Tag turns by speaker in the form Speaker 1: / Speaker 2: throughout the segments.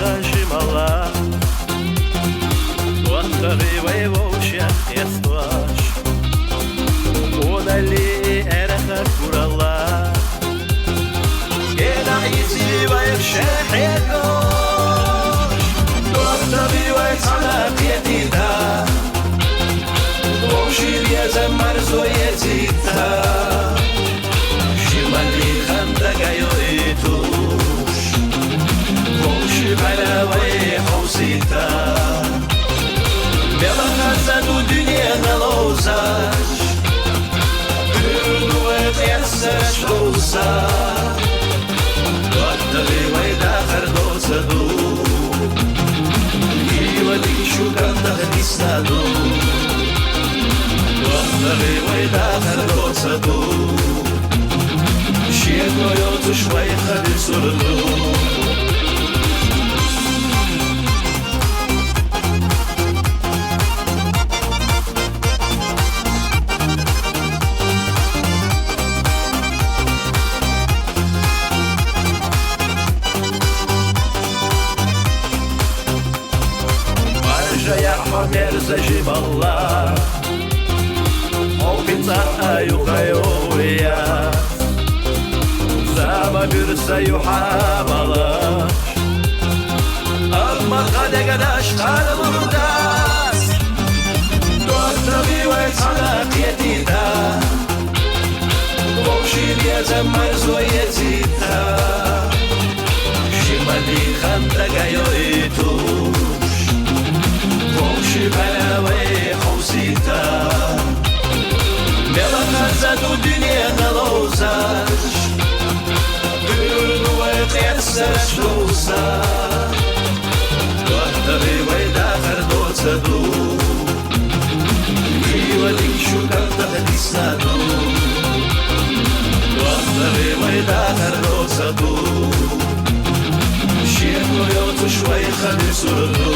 Speaker 1: zimala Ottari vayvovşa yestvaş Odali erha kurala Gena yisi vayvşa hegoş Ottari vaytsala pietita Vovşir yazam marzo yezita Shimali khanda gayo itush Vovşir bala vayhovsita Bela khazadu dünya nalozash Ürdu etyasash lozash Ottari vayda khardosadu Ila dikshu kanda hdisnadu Ottari vayda khardosadu Shiegoyo tushvay khadi surdu Zajiballa Olkinza ayukayoya Zama birsa yuhamala Alma qade qadash qalmurdas Do'stavi va salaqiyatida Vovshir yazam marzo yezita Shimali khanda gayo itush Vovshir bala vayhovsita Bela khazadu dünya nalozash Ürdu etyasash lozash Ottari vayda khardosadu Ila dikshu kanda hdisnadu Ottari vayda khardosadu Shiegoyo tushvay khadi surdu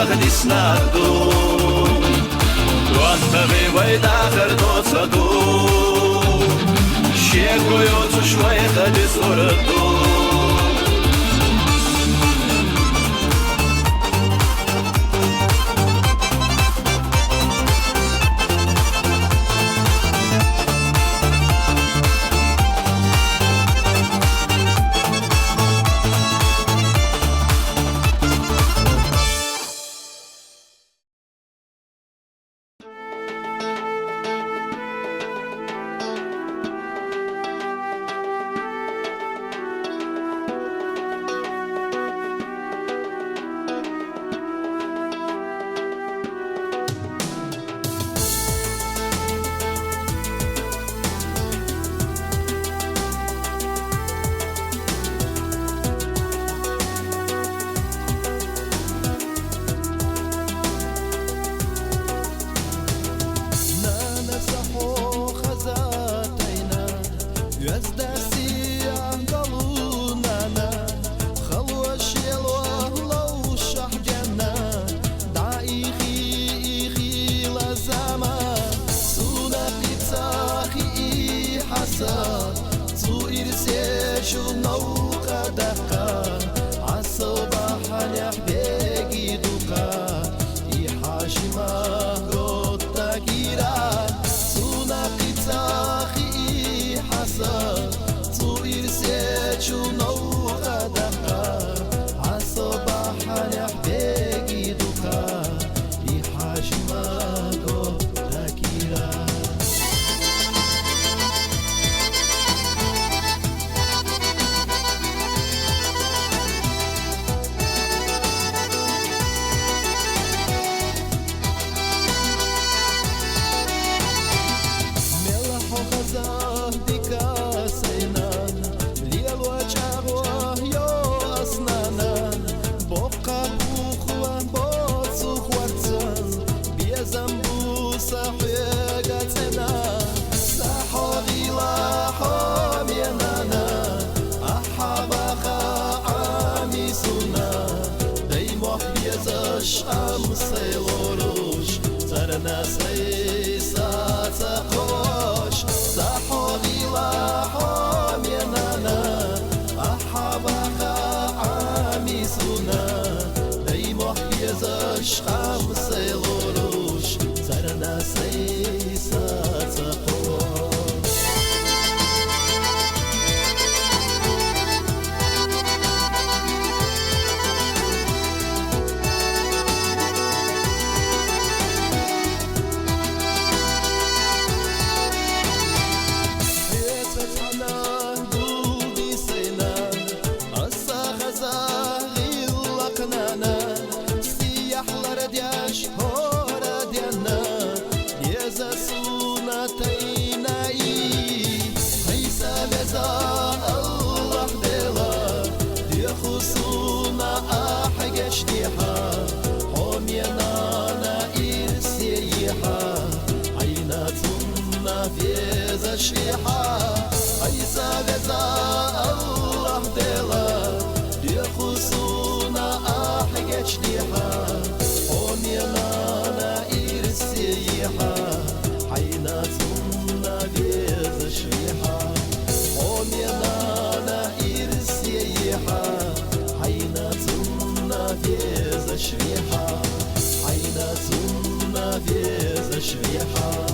Speaker 1: Hdisnadu Ottari vayda khardosadu Shiegoyo tushvay khadi surdu
Speaker 2: بيجي دوكا يحاشما غوتا كيرا سونا قيتاخي حسا تو إرسيتشو نوغا دقا عصباح بيجي دوكا يحاشما غوتا كيرا ناسي ساتخوش سحوغي لاحوم ينانا أحبخا عامي سونا دي محيزش خمسي لوروش سرناسي ساتخوش شيحة عيسى بزا الله دلا يخصونا أحجة شديحة هم ينانا إرسيحة عيناتنا بيز شيحة هم ينانا إرسيحة عيناتنا بيز شيحة عيناتنا بيز شيحة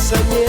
Speaker 2: Senhor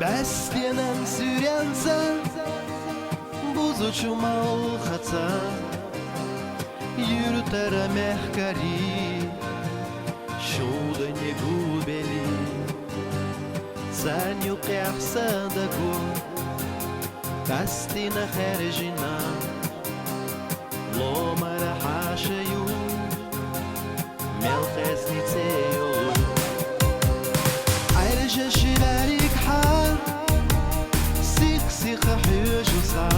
Speaker 2: Bəslənən sürənsə Buzucu mal xaça Yürütərə məhkəri Şuda не gubeli Sən yok əxsədə qul Qəstinə xərcina Lomara haşayu Melxəsnicə yolu Ayrıca şilərik hal Sik-sik xücü sağ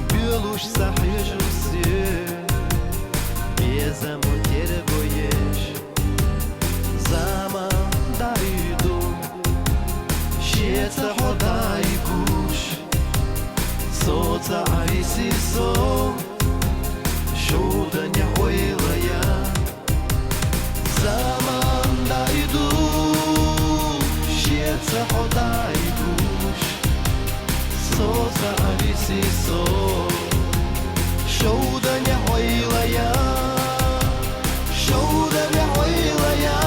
Speaker 2: Büyülüş sahücü sür Bezamı geri boyeş Zaman daydu Şietsa hoday kuş Soca aysi so Şurada ne oylaya Zaman daydu Şietsa hoday kuş Soca aysi so Şurada ne oylaya Şurada ne oylaya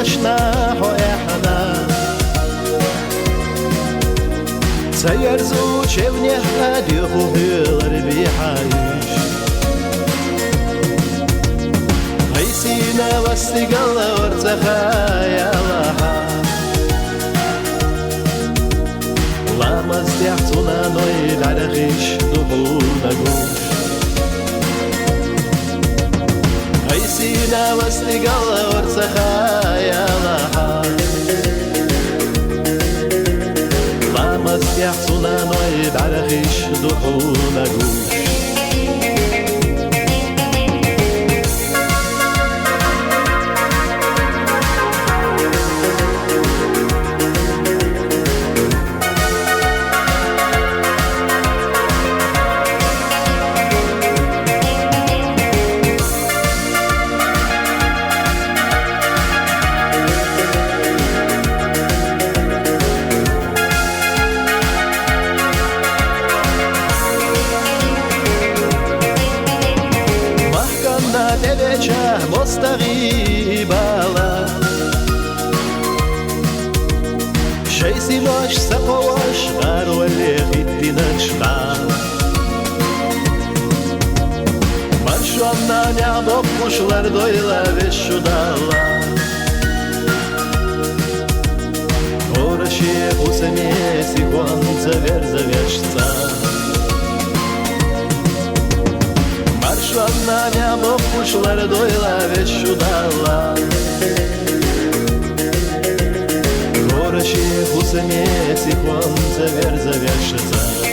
Speaker 2: اشنا احنا سيرزو شبني هادي خوهيلر بيحايش هيسينا واستقل ورزخا يا لها لما استيحتنا نويل على غيش دخولنا قوش هيسينا واستقل ورزخا يا لها لما استيحتنا نويل على غيش دخولنا قوش تبعشه مستغيبالا شي سيماش سقواش غار ولي غيدي نشقال مرشو عنا نعضب مشلر دويلا بشو دالا ورشي وسميسي كون زغير زغيشتا Marşlanma yağmur kuşları doyla ve şu dağla Горощи хусами сиквон завер завешется